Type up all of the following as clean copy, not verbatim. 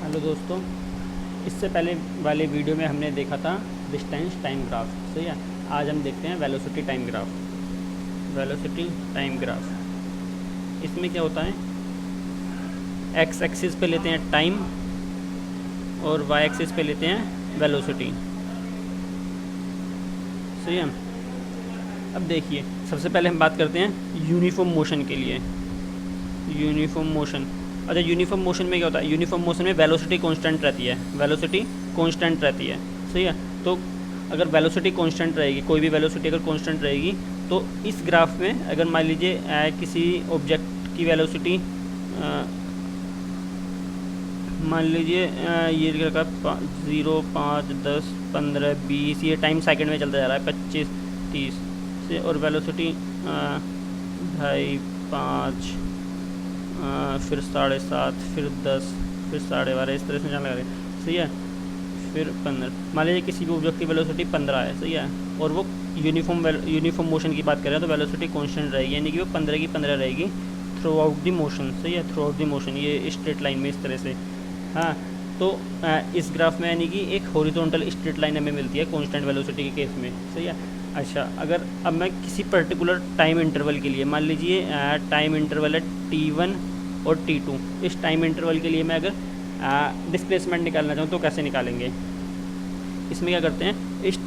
Hello दोस्तों, इससे पहले वाले वीडियो में हमने देखा था डिस्टेंस टाइम ग्राफ। सही है। आज हम देखते हैं velocity time graph. Velocity time graph इसमें क्या होता है, एक्स एक्सिस पे लेते हैं टाइम और वाई एक्सिस पे लेते हैं वेलोसिटी। सही है। अब देखिए, सबसे पहले हम बात करते हैं यूनिफॉर्म मोशन के लिए। यूनिफॉर्म मोशन, अच्छा यूनिफॉर्म मोशन में क्या होता है, यूनिफॉर्म मोशन में वेलोसिटी कांस्टेंट रहती है। वेलोसिटी कांस्टेंट रहती है। सही है। तो अगर वेलोसिटी कांस्टेंट रहेगी, कोई भी वेलोसिटी अगर कांस्टेंट रहेगी, तो इस ग्राफ में अगर मान लीजिए किसी ऑब्जेक्ट की वेलोसिटी मान लीजिए ये रखा 0, 5, 10, 15, 20, ये टाइम सेकंड में चलता जा रहा है, 25, 30 से, और वेलोसिटी 2.5, 5, फिर 7.5, फिर 10, फिर 12.5, इस तरह से जाने लगा। सही है। फिर 15, मान लीजिए किसी भी ऑब्जेक्ट की वेलोसिटी 15 है। सही है। और वो यूनिफॉर्म मोशन की बात करें तो वेलोसिटी कांस्टेंट रहेगी, यानी कि वो 15 की 15 रहेगी थ्रू आउट दी मोशन। सही है। थ्रू आउट दी मोशन, ये स्ट्रेट लाइन में इस तरह से। हाँ, तो इस ग्राफ में यानी कि एक हॉरिजॉन्टल स्ट्रेट लाइन हमें मिलती है कांस्टेंट वेलोसिटी के केस में। सही है। अच्छा, अगर अब मैं किसी पर्टिकुलर टाइम इंटरवल के लिए, मान लीजिए टाइम इंटरवल है T1 और T2, इस टाइम इंटरवल के लिए मैं अगर डिस्प्लेसमेंट निकालना चाहूँ तो कैसे निकालेंगे। इसमें क्या करते हैं, इस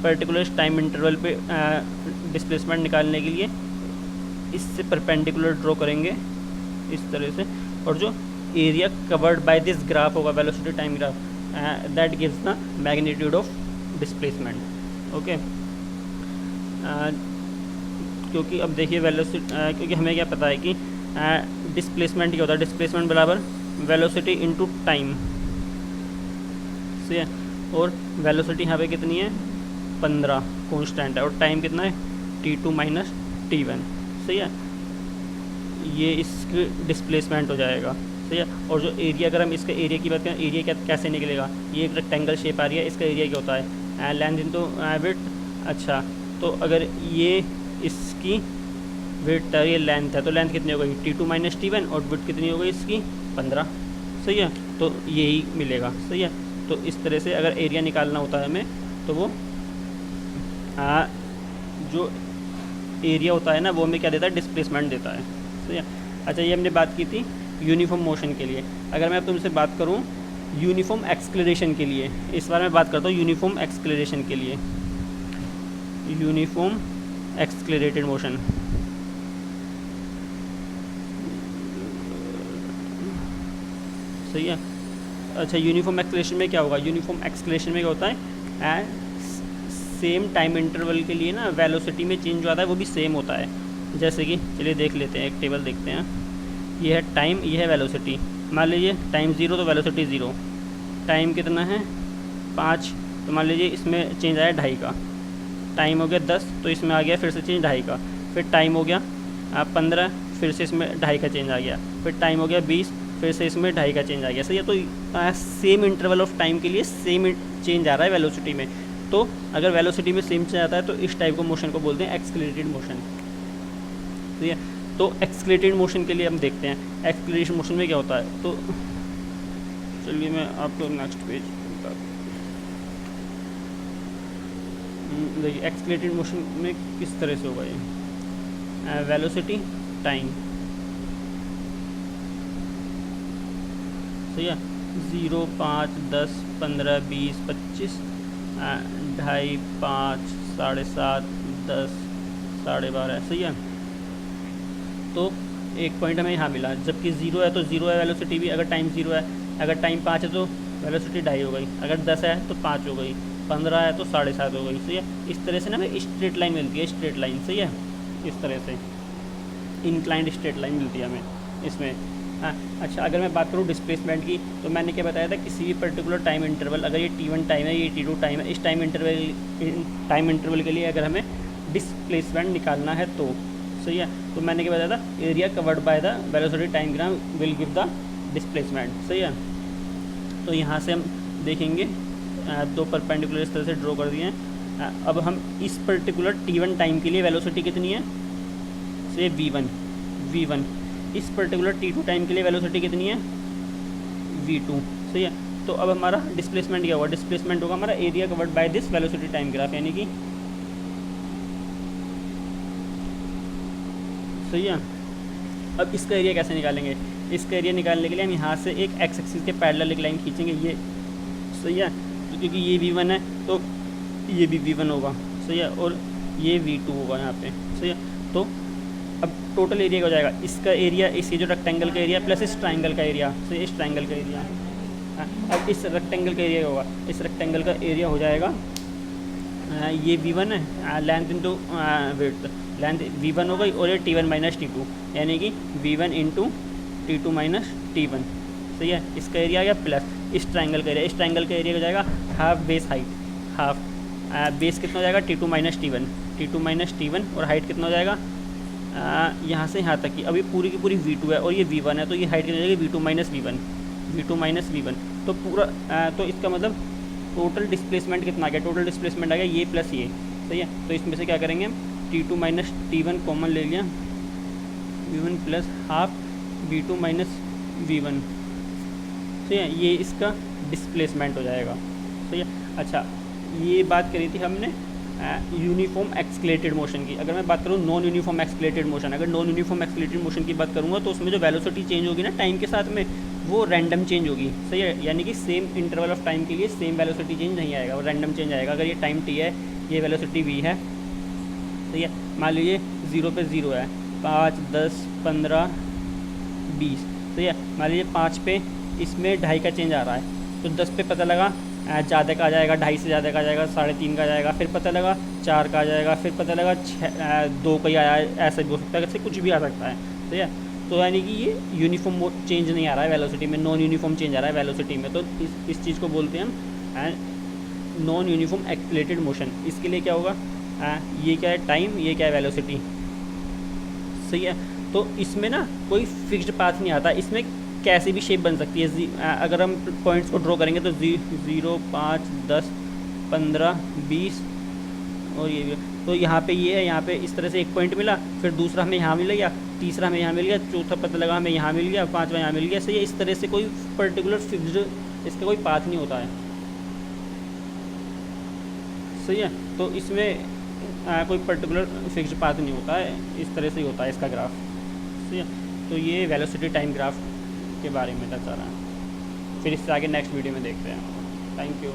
पर्टिकुलर टाइम इंटरवल पे डिस्प्लेसमेंट निकालने के लिए इससे परपेंडिकुलर ड्रॉ करेंगे इस तरह से, और जो area covered by this graph होगा, velocity time graph, that gives the magnitude of displacement. Okay. क्योंकि अब देखिए वेलोसिटी, क्योंकि हमें क्या पता है कि डिस्प्लेसमेंट क्या होता है, डिस्प्लेसमेंट बराबर वेलोसिटी इनटू टाइम। सही है। और वेलोसिटी यहाँ पे कितनी है, 15 कांस्टेंट है, और टाइम कितना है, T2 माइनस T1। सही है। ये इसकी डिस्प्लेसमेंट हो जाएगा। सही है। और जो एरिया, अगर हम इसके एरिया की बात करें, एरिया कैसे निकलेगा, ये एक रेक्टेंगल शेप आ रही है, इसका एरिया क्या होता है, लेंथ इंटू विड्थ। अच्छा, तो अगर ये इसकी विड्थ है, ये लेंथ है, तो लेंथ कितनी हो गई, T2 माइनस T1, और विड्थ कितनी हो गई इसकी, 15। सही है। तो यही मिलेगा। सही है। तो इस तरह से अगर एरिया निकालना होता है हमें, तो वो जो एरिया होता है ना, वो हमें क्या देता है, डिस्प्लेसमेंट देता है। सही है। अच्छा, ये हमने बात की थी यूनिफॉर्म मोशन के लिए। अगर मैं तुमसे बात करूं यूनिफॉर्म एक्सक्लेरेशन के लिए, इस बार मैं बात करता हूँ यूनिफॉर्म एक्सक्लेरेशन के लिए। यूनिफॉर्म एक्सक्लेरेटेड मोशन, सही है। अच्छा, यूनिफॉर्म एक्सक्लेरेशन में क्या होगा, यूनिफॉर्म एक्सक्लेरेशन में क्या होता है, सेम टाइम इंटरवल के लिए ना वेलोसिटी में चेंज जो आता है वो भी सेम होता है। जैसे कि चलिए देख लेते हैं, एक टेबल देखते हैं। ये है टाइम, ये है वेलोसिटी। मान लीजिए टाइम 0 तो वेलोसिटी 0। टाइम कितना है, 5, तो मान लीजिए इसमें चेंज आया 2.5 का। टाइम हो गया 10, तो इसमें आ गया फिर से चेंज 2.5 का। फिर टाइम हो गया 15, फिर से इसमें 2.5 का चेंज आ गया। फिर टाइम हो गया 20, फिर से इसमें 2.5 का चेंज आ गया। सही है। तो सेम इंटरवल ऑफ टाइम के लिए सेम चेंज आ रहा है वेलोसिटी में। तो अगर वेलोसिटी में सेम चेंज आता है तो इस टाइप को मोशन को बोलते हैं एक्सक्लेरेटेड मोशन। ठीक है। तो एक्सक्लेरेटेड मोशन के लिए हम देखते हैं एक्सक्लेरेशन मोशन में क्या होता है। तो चलिए मैं आपको नेक्स्ट पेज बता, देखिए एक्सक्लेरेटेड मोशन में किस तरह से होगा ये, वेलोसिटी टाइम। सही है। 0, 5, 10, 15, 20, 25, 2.5, 5, 7.5, 10, 12.5। सही है। तो एक पॉइंट हमें यहाँ मिला, जबकि 0 है तो 0 है वेलोसिटी भी, अगर टाइम 0 है। अगर टाइम 5 है तो वेलोसिटी 2.5 हो गई, अगर 10 है तो 5 हो गई, 15 है तो 7.5 हो गई। सही है। इस तरह से ना हमें स्ट्रेट लाइन मिलती है, स्ट्रेट लाइन। सही है। इस तरह से इंक्लाइंड स्ट्रेट लाइन मिलती है हमें इसमें। हाँ। अच्छा, अगर मैं बात करूँ डिस्प्लेसमेंट की, तो मैंने क्या बताया था, किसी भी पर्टिकुलर टाइम इंटरवल, अगर ये T1 टाइम है, ये T2 टाइम है, इस टाइम इंटरवल के लिए अगर हमें डिस्प्लेसमेंट निकालना है तो। सही है। तो मैंने क्या बताया था, area covered by the velocity time graph will give the displacement. सही है। तो यहाँ से हम देखेंगे, दो परपेंडिकुलर इस तरह से ड्रॉ कर दिए हैं। अब हम इस पर्टिकुलर T1 टाइम के लिए वेलोसिटी कितनी है, से V1। इस पर्टिकुलर T2 टाइम के लिए वेलोसिटी कितनी है, V2। सही है। तो अब हमारा डिस्प्लेसमेंट क्या होगा, डिस्प्लेसमेंट होगा हमारा area covered by this velocity time graph, यानी कि सही है। अब इसका एरिया कैसे निकालेंगे, इसका एरिया निकालने के लिए हम यहाँ से एक एक्स एक्सिस के पैरेलल एक लाइन खींचेंगे, ये सही है। तो क्योंकि ये v1 है तो ये भी v1 होगा, सही है, और ये v2 होगा यहाँ पे, सही है। तो अब टोटल एरिया हो जाएगा इसका एरिया, इस ये जो रेक्टेंगल का एरिया प्लस इस ट्राइंगल का एरिया, सही है, इस ट्राइंगल का एरिया। अब इस रेक्टेंगल का एरिया होगा, इस रेक्टेंगल का एरिया हो जाएगा ये v1 है, length into width, length v1 हो गई, और ये t1 माइनस t2, यानी कि v1 into t2 minus t1, सही है। इसका एरिया आ गया प्लस इस ट्राइंगल का एरिया, इस ट्राइंगल का एरिया हो जाएगा half base height, half base कितना हो जाएगा t2 minus t1, t2 minus t1, और हाइट कितना हो जाएगा यहाँ से यहाँ तक की, अभी पूरी की पूरी v2 है और ये v1 है, तो ये हाइट कितनी हो जाएगी v2 minus v1, v2 minus v1। तो पूरा तो इसका मतलब टोटल डिस्प्लेसमेंट कितना आ गया, टोटल डिस्प्लेसमेंट आ गया ये प्लस ये, सही है। तो इसमें से क्या करेंगे, t2 माइनस t1 कॉमन ले लिया, v1 plus half v2 minus v1, सही है, ये इसका डिस्प्लेसमेंट हो जाएगा, सही है। अच्छा, ये बात करी थी हमने यूनिफॉर्म एक्सक्लेटेड मोशन की। अगर मैं बात करूँ नॉन यूनिफॉर्म एक्सक्लेटेड मोशन, अगर नॉन यूनिफॉर्म एक्सक्लेटेड मोशन की बात करूँगा तो उसमें जो वेलोसिटी चेंज होगी ना टाइम के साथ में, वो रैंडम चेंज होगी, सही है, यानी कि सेम इंटरवल ऑफ टाइम के लिए सेम वेलोसिटी चेंज नहीं आएगा, वो रैंडम चेंज आएगा। अगर ये टाइम t है, ये वेलोसिटी v है, सही है, मान लीजिए 0 पे 0 है, 5, 10, 15, 20, सही है। मान लीजिए 5 पे इसमें 2.5 का चेंज आ रहा है, तो 10 पे पता लगा ज़्यादा का आ जाएगा, 2.5 से ज़्यादा का आ जाएगा, 3.5 का आ जाएगा, फिर पता लगा 4 का आ जाएगा, फिर पता लगा 2 का ही आया है, ऐसा भी हो सकता है, ऐसे कुछ भी आ सकता है, सही है। तो यानी कि ये यूनिफॉर्म चेंज नहीं आ रहा है वेलोसिटी में, नॉन यूनिफॉर्म चेंज आ रहा है वेलोसिटी में, तो इस चीज़ को बोलते हैं हम नॉन यूनिफॉर्म एक्सलेटेड मोशन। इसके लिए क्या होगा, ये क्या है टाइम, ये क्या है वेलोसिटी, सही है। तो इसमें ना कोई फिक्स्ड पाथ नहीं आता, इसमें कैसी भी शेप बन सकती है। अगर हम पॉइंट्स को ड्रॉ करेंगे तो 0, 5, 10, 15, 20 और ये भी, तो यहाँ पे ये है, यहाँ पे इस तरह से एक पॉइंट मिला, फिर दूसरा हमें यहाँ मिल गया, तीसरा हमें यहाँ मिल गया, चौथा पता लगा हमें यहाँ मिल गया, पाँचवा यहाँ मिल गया, सही है। इस तरह से कोई पर्टिकुलर फिक्स्ड इसका कोई पाथ नहीं होता है, सही है। तो इसमें कोई पर्टिकुलर फिक्स्ड पाथ नहीं होता है, इस तरह से ही होता है इसका ग्राफ, सही है। तो ये वेलोसिटी टाइम ग्राफ के बारे में था सारा, फिर इससे आगे नेक्स्ट वीडियो में देखते हैं। Thank you.